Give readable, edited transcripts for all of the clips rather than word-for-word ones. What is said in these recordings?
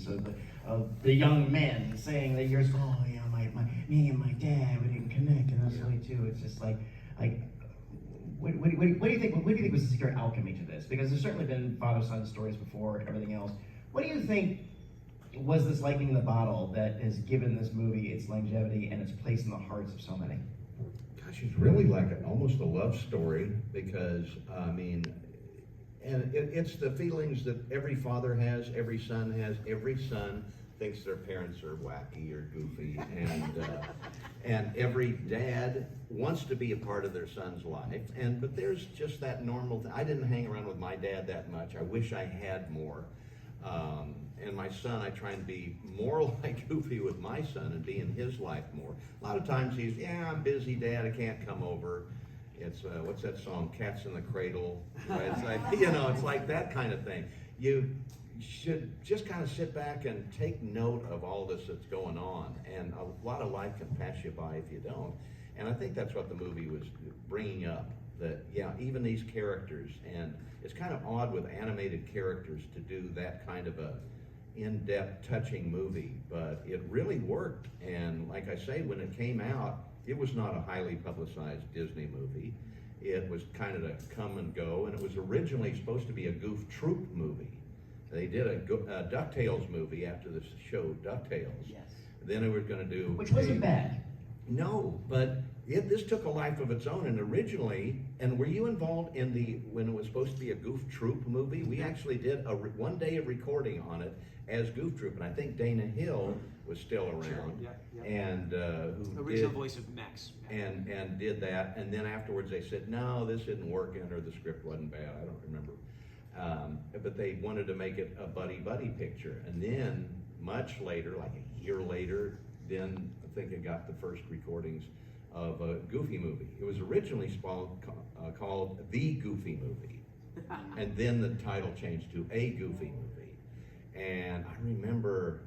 movies of the young men saying that you're, oh, you know, me and my dad, we didn't connect, and that's the way too. It's just like, what do you think? What do you think was the secret alchemy to this? Because there's certainly been father-son stories before and everything else. What do you think was this lightning in the bottle that has given this movie its longevity and its place in the hearts of so many? Gosh, it's really like almost a love story, because I mean, and it's the feelings that every father has, every son has. Every son thinks their parents are wacky or goofy, and every dad wants to be a part of their son's life. But there's just that normal thing. I didn't hang around with my dad that much. I wish I had more. And my son, I try and be more like Goofy with my son and be in his life more. A lot of times he's, yeah, I'm busy, Dad, I can't come over. It's, what's that song, Cats in the Cradle? Right? It's like, you know, it's like that kind of thing. You should just kind of sit back and take note of all this that's going on. And a lot of life can pass you by if you don't. And I think that's what the movie was bringing up. That, yeah, even these characters, and it's kind of odd with animated characters to do that kind of a in-depth, touching movie, but it really worked. And like I say, when it came out, it was not a highly publicized Disney movie. It was kind of a come and go, and it was originally supposed to be a Goof Troop movie. They did a DuckTales movie after the show DuckTales. Yes. Then they were going to do... Which wasn't bad. No, but this took a life of its own, and originally, and were you involved in when it was supposed to be a Goof Troop movie? We actually did one day of recording on it as Goof Troop, and I think Dana Hill was still around, sure. Yeah. And who original voice of Max, and did that, and then afterwards they said, no, this isn't working, or the script wasn't bad, I don't remember, but they wanted to make it a buddy picture, and then much later, like a year later, then I think it got the first recordings of a Goofy movie. It was originally called The Goofy Movie, and then the title changed to A Goofy Movie. And I remember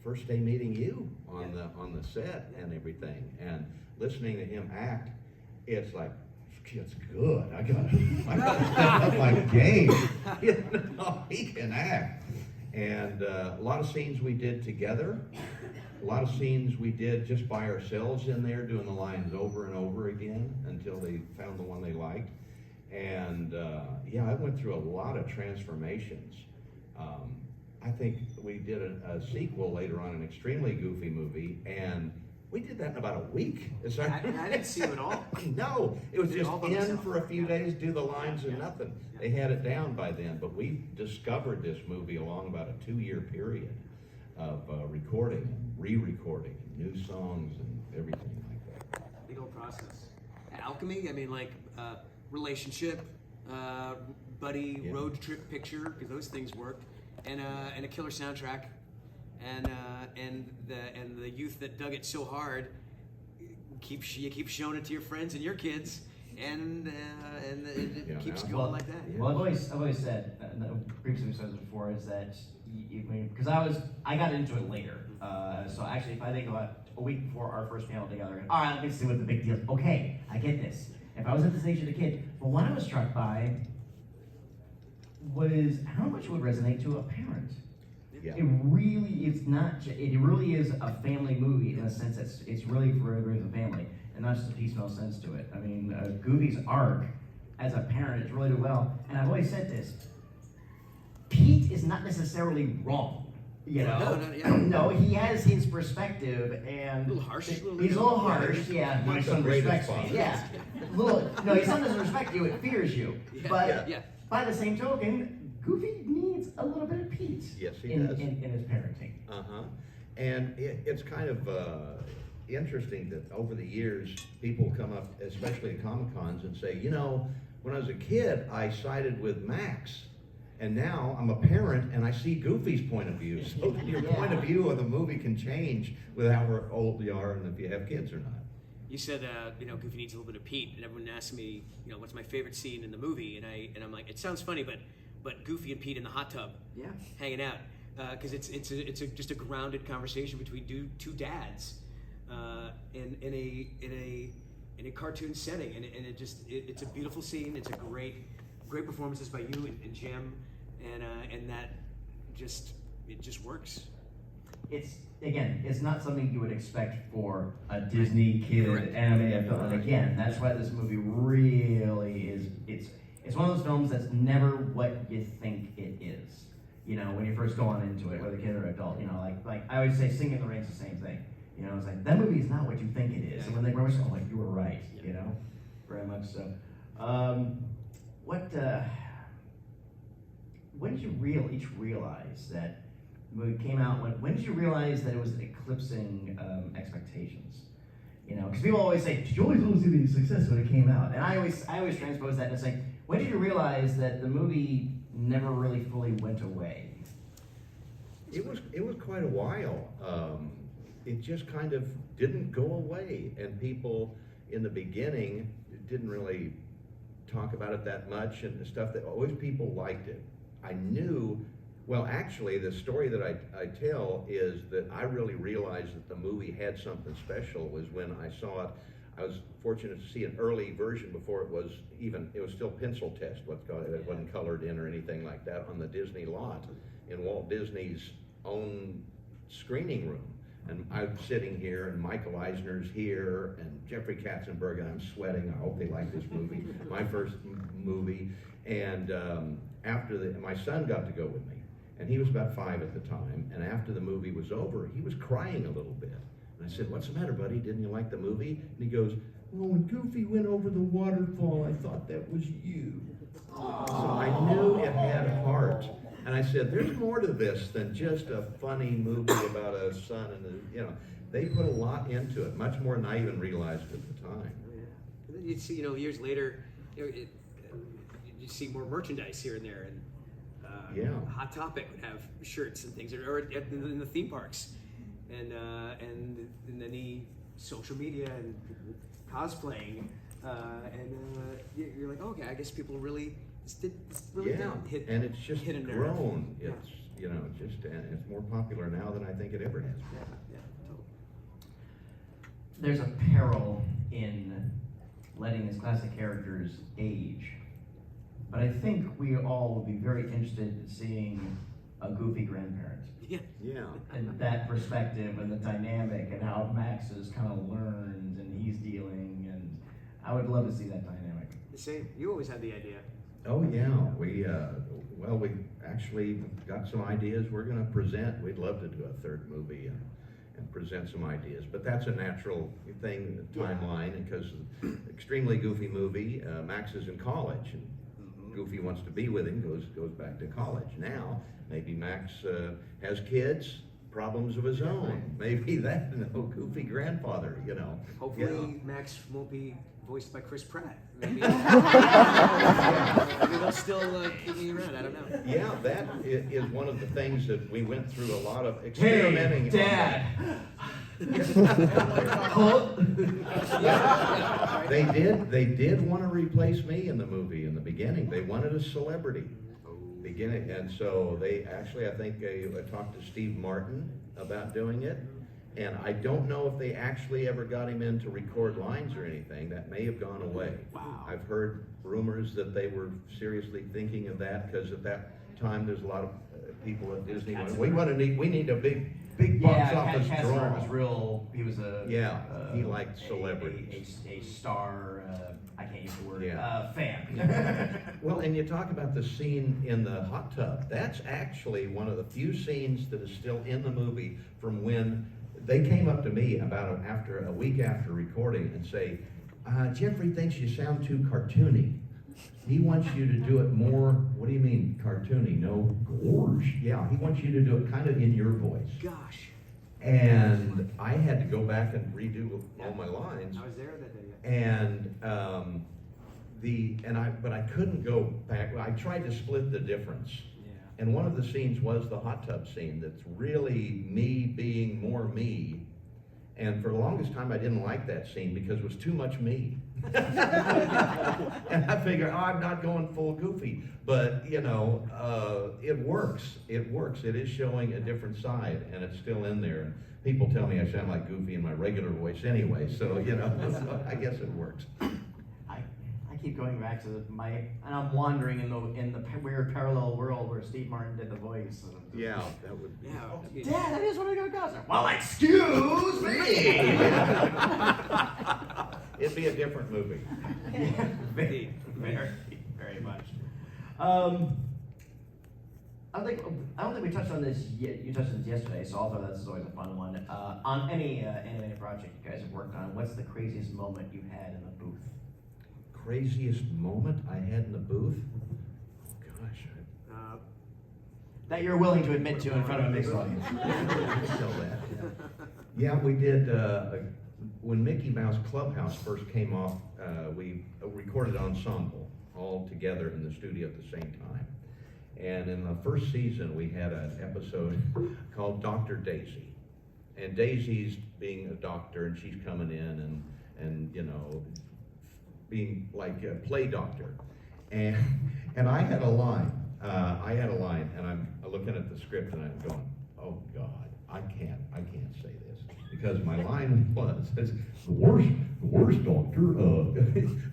first day meeting you on the set and everything, and listening to him act. It's like, it's good. I gotta step up my game. You know, he can act. And a lot of scenes we did together. A lot of scenes we did just by ourselves in there, doing the lines over and over again until they found the one they liked. And yeah, I went through a lot of transformations. I think we did a sequel later on, an extremely Goofy movie, and we did that in about a week. I didn't see it at all. No, it was just in for a few days, do the lines and nothing. They had it down by then, but we discovered this movie along about a 2-year period of recording and re-recording new songs and everything like that. Big old process. Alchemy, I mean, like relationship, buddy, road trip picture, because those things worked, and a killer soundtrack, and the youth that dug it so hard, you keep showing it to your friends and your kids, and it keeps going like that. Yeah. Well, I've always said, previously said this before, is that because I got into it later. So actually, if I think about a week before our first panel together, all right, let's see what the big deal is. Okay, I get this. If I was at this age of the kid, but what I was struck by was how much it would resonate to a parent. Yeah. It really is a family movie in a sense that it's really for everybody in the family, and not just a piecemeal sense to it. I mean, Goofy's arc as a parent is really well, and I've always said this, Pete is not necessarily wrong. You know, no, he has his perspective, and a little harsh. He's a little harsh, yeah. My son respects me, yeah. No, his son doesn't respect you; it fears you. But by the same token, Goofy needs a little bit of Pete. Yes, he does in his parenting. And it's kind of interesting that over the years, people come up, especially at Comic-Cons, and say, you know, when I was a kid, I sided with Max. And now I'm a parent and I see Goofy's point of view. So your point of view of the movie can change with how old you are and if you have kids or not. You said, Goofy needs a little bit of Pete, and everyone asked me, what's my favorite scene in the movie, and I'm like, it sounds funny, but Goofy and Pete in the hot tub, hanging out, because it's just a grounded conversation between two dads, in a cartoon setting, and it's a beautiful scene. It's a great performances by you and Jim, and that just it just works. It's not something you would expect for a Disney kid Correct. animated film. And again, that's why this movie really is. It's one of those films that's never what you think it is. You know, when you first go on into it, whether kid or adult. You know, like I always say, Singing in the Rain's the same thing. You know, it's like that movie is not what you think it is. And when they grow, I'm like, you were right. You know, very much so. When did you each realize that when it came out? When did you realize that it was eclipsing expectations? You know, because people always say, "Did you always want to see the success when it came out?" And I always transpose that and say, when did you realize that the movie never really fully went away? It was quite a while. It just kind of didn't go away, and people in the beginning didn't really talk about it that much, and the stuff that always people liked it. I knew. Well, actually, the story that I tell is that I really realized that the movie had something special was when I saw it. I was fortunate to see an early version before it was still pencil test, it wasn't colored in or anything like that, on the Disney lot in Walt Disney's own screening room. And I'm sitting here, and Michael Eisner's here, and Jeffrey Katzenberg, and I'm sweating. I hope they like this movie, my first movie. And my son got to go with me. And he was about 5 at the time, and after the movie was over, he was crying a little bit. And I said, "What's the matter, buddy? Didn't you like the movie?" And he goes, "Well, when Goofy went over the waterfall, I thought that was you." So I knew it had heart. And I said, there's more to this than just a funny movie about a son and they put a lot into it, much more than I even realized at the time. And then you'd see, years later, you see more merchandise here and there, and Hot Topic would have shirts and things, or in the theme parks, and any social media and cosplaying, you're like, okay, I guess people really hit, and it's just hit a nerve. grown. It's it's more popular now than I think it ever has been. Yeah, totally. There's a peril in letting these classic characters age. But I think we all would be very interested in seeing a Goofy grandparent. Yeah. And that perspective and the dynamic and how Max has kind of learned and he's dealing, and I would love to see that dynamic. The same. You always had the idea. Oh yeah, we actually got some ideas we're going to present. We'd love to do a third movie and present some ideas, but that's a natural thing, timeline, because extremely goofy movie. Max is in college, and Goofy wants to be with him, goes back to college. Now, maybe Max has kids, problems of his own. Maybe Goofy grandfather, Hopefully Max won't be voiced by Chris Pratt. Maybe, maybe they'll still keep me around, I don't know. Yeah, that is one of the things that we went through a lot of experimenting. Hey, Dad! They did want to replace me in the movie in the beginning. They wanted a celebrity beginning, and so they actually, I think, talked to Steve Martin about doing it. And I don't know if they actually ever got him in to record lines or anything. That may have gone away. Wow. I've heard rumors that they were seriously thinking of that, because at that time there's a lot of people at Disney going, we need a big box office draw. Was real. He was he liked celebrities. A star. I can't use the word. Fan. Well, and you talk about the scene in the hot tub. That's actually one of the few scenes that is still in the movie from when they came up to me about a week after recording and say, Jeffrey thinks you sound too cartoony. He wants you to do it more, what do you mean, cartoony? No, gorge. Yeah, he wants you to do it kind of in your voice. Gosh. And I had to go back and redo all my lines. I was there that day. But I couldn't go back. I tried to split the difference. And one of the scenes was the hot tub scene that's really me being more me. And for the longest time, I didn't like that scene because it was too much me. And I figured, I'm not going full Goofy. But, it works. It works. It is showing a different side, and it's still in there. And people tell me I sound like Goofy in my regular voice anyway, so, so I guess it works. I keep going back to and I'm wandering in the weird parallel world where Steve Martin did the voice. Yeah, that would be. Yeah. Dad, that is what it goes. Well, excuse me. It'd be a different movie. Yeah, very, very much. I don't think we touched on this yet. You touched on this yesterday, so although this is always a fun one. On any animated project you guys have worked on, what's the craziest moment you had in the booth? Craziest moment I had in the booth? Oh gosh. That you're willing to admit to in front of a mixed audience. Tell that, yeah. Yeah, we did, when Mickey Mouse Clubhouse first came off, we recorded Ensemble all together in the studio at the same time. And in the first season, we had an episode called Dr. Daisy. And Daisy's being a doctor, and she's coming in and you know, being like a play doctor. And I had a line, and I'm looking at the script and I'm going, oh God, I can't say this. Because my line was, the worst doctor,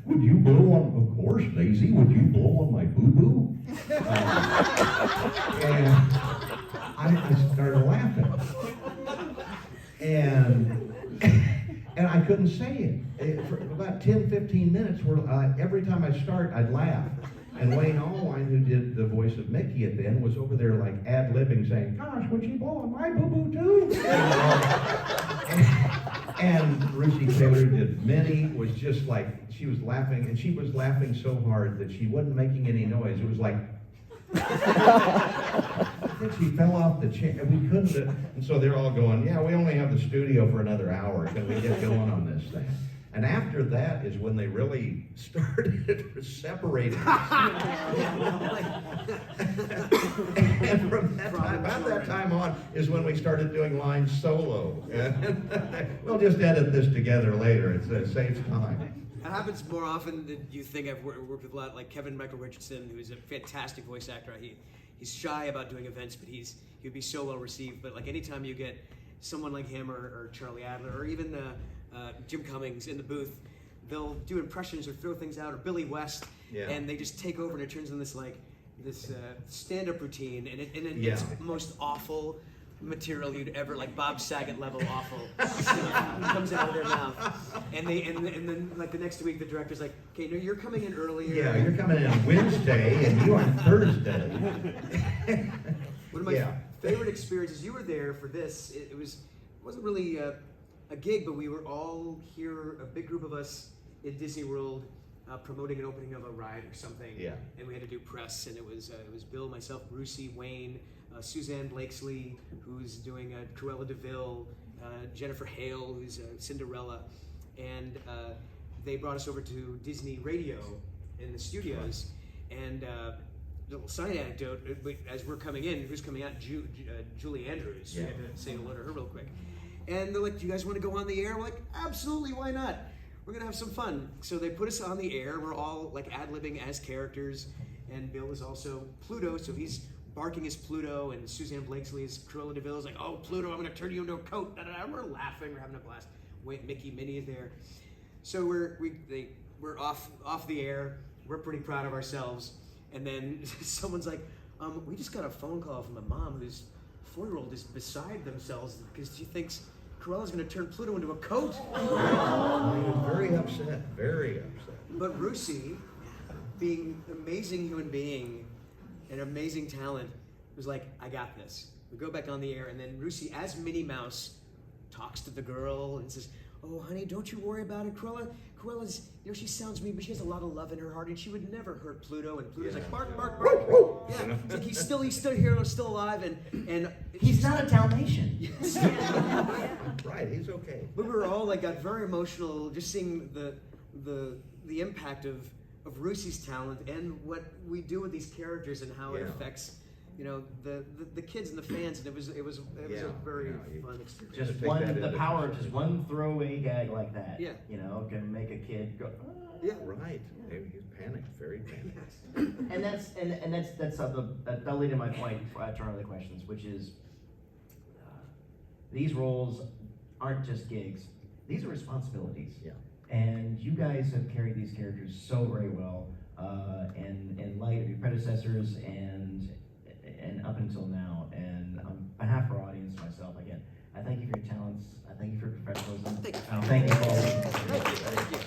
would you blow on, of course, Daisy, would you blow on my boo-boo? And I started laughing. And I couldn't say it. For about 10, 15 minutes, every time I start, I'd laugh. And Wayne Allwine, who did the voice of Mickey at then, was over there like ad-libbing saying, gosh, would you blow on my boo-boo too? And Russi Taylor did Minnie, was just like, she was laughing, and she was laughing so hard that she wasn't making any noise. It was like, I think she fell off the chair, and we couldn't, and so they're all going, yeah, we only have the studio for another hour, can we get going on this thing? And after that is when they really started separating us. And from that time, about that time on, is when we started doing lines solo. We'll just edit this together later, it saves time. It happens more often than you think. I've worked with a lot, like Kevin Michael Richardson, who's a fantastic voice actor. He's shy about doing events, but he'd be so well received. But like anytime you get someone like him or Charlie Adler or even Jim Cummings in the booth, they'll do impressions or throw things out, or Billy West, and they just take over, and it turns into this stand-up routine, and it's the most awful material you'd ever, like Bob Saget level awful comes out of their mouth. And then like the next week the director's like, okay, no, you're coming in earlier. Yeah, you're coming in Wednesday and you on Thursday. One of my favorite experiences, you were there for this. It wasn't really a gig, but we were all here, a big group of us in Disney World, promoting an opening of a ride or something. Yeah. And we had to do press, and it was Bill, myself, Brucey, Wayne, Suzanne Blakesley, who's doing Cruella de Vil, Jennifer Hale, who's Cinderella, and they brought us over to Disney Radio in the studios. And little side anecdote: as we're coming in, who's coming out? Julie Andrews. We had to say hello to her real quick. And they're like, "Do you guys want to go on the air?" We're like, "Absolutely, why not? We're gonna have some fun." So they put us on the air. We're all like ad-libbing as characters, and Bill is also Pluto, so he's barking as Pluto, and Suzanne Blakesley is Cruella de Vil. Is like, "Oh, Pluto, I'm gonna turn you into a coat." We're laughing, we're having a blast. Wait, Mickey, Minnie is there. So we're off the air. We're pretty proud of ourselves. And then someone's like, "We just got a phone call from a mom whose 4-year-old is beside themselves because she thinks Cruella's going to turn Pluto into a coat." Very upset, very upset. But Russi, being an amazing human being, an amazing talent, was like, "I got this." We go back on the air, and then Russi, as Minnie Mouse, talks to the girl and says, "Oh, honey, don't you worry about it. Cruella's, she sounds mean, but she has a lot of love in her heart, and she would never hurt Pluto." And Pluto's like, "Bark, bark, bark." Yeah, it's like he's still here, still alive, and he's not a Dalmatian. Right, he's okay. But we were all like got very emotional just seeing the impact of Russi's talent and what we do with these characters and how it affects the kids and the fans, and it was a very fun experience. Just one throwaway gag like that, can make a kid go. Yeah, right. He's panicked, very panicked. And that'll lead to my point to our other questions, which is these roles aren't just gigs; these are responsibilities. Yeah. And you guys have carried these characters so very well, in light of your predecessors and up until now. And on behalf of our audience, myself, again, I thank you for your talents. I thank you for your professionalism. Thank you for all Thank you.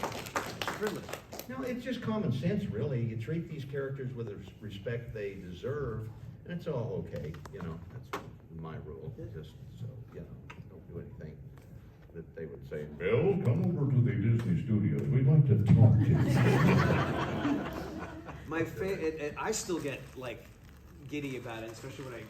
Privilege. No, it's just common sense, really. You treat these characters with the respect they deserve, and it's all okay. You know, that's my rule. Just so, you know, don't do anything that they would say, Bill, come over to the Disney studios. We'd like to talk to you. I still get like giddy about it, especially when I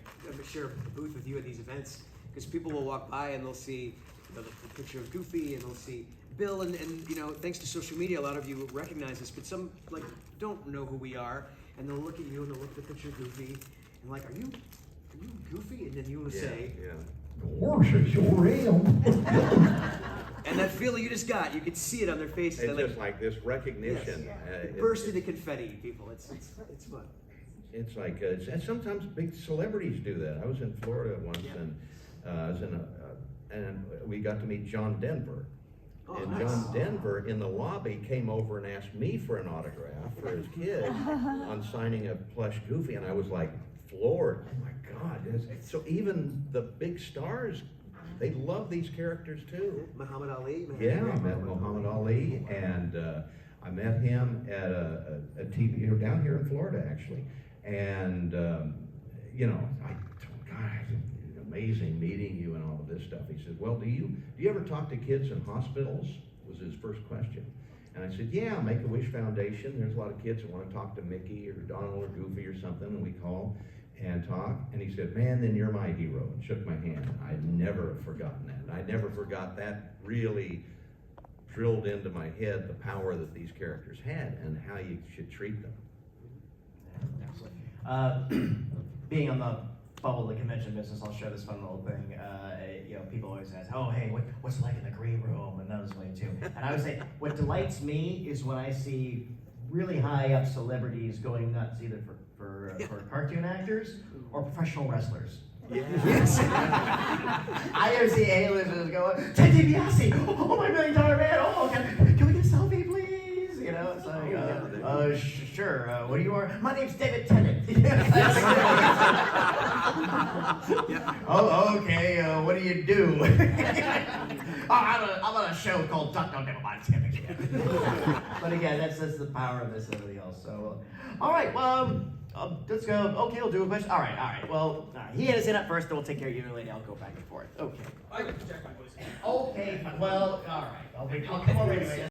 share a booth with you at these events, because people will walk by and they'll see the picture of Goofy and they'll see Bill, and you know, thanks to social media, a lot of you recognize us, but some like don't know who we are, and they'll look at you and they'll look at the picture of Goofy and like, are you Goofy? And then you will say, Of course, I sure am. and that feeling you just got, you could see it on their faces. It's They're just like this recognition. yes. Burst into confetti, people. It's fun. It's like, and sometimes big celebrities do that. I was in Florida once, and I was and we got to meet John Denver. Oh, and nice. John Denver in the lobby came over and asked me for an autograph for his kid on signing a plush Goofy, and I was like floored. Oh my God! So even the big stars, they love these characters too. Muhammad Ali. Yeah, I met Muhammad Ali, and I met him at a TV down here in Florida, actually. And you know, I told God, it's amazing meeting you and all of this stuff. He said, "Well, do you ever talk to kids in hospitals?" Was his first question. And I said, "Yeah, Make-A-Wish Foundation. There's a lot of kids that want to talk to Mickey or Donald or Goofy or something, and we call and talk." And he said, "Man, then you're my hero," and shook my hand. I'd never have forgotten that. And I never forgot that. Really drilled into my head the power that these characters had and how you should treat them. Being on the bubble of the convention business, I'll share this fun little thing. You know, people always ask, "Oh, hey, what's it like in the green room?" And those way too. And I would say, what delights me is when I see really high up celebrities going nuts, either for cartoon actors or professional wrestlers. Yes. I ever see A-listers go, "Ted DiBiase, oh my $1 million man, oh, can we get a selfie, please?" You know, it's like, sure. What do you want? My name's David Tennant. Oh, okay. What do you do? I'm on a show called Duck. No, never mind. But again, that's the power of this and everything else. So, all right. Well, let's go. Okay, we'll do a question. All right. Well, he had his hand up first, then we'll take care of you later. I'll go back and forth. Okay. I can project my voice. Okay. Well, all right. I'll come over anyway.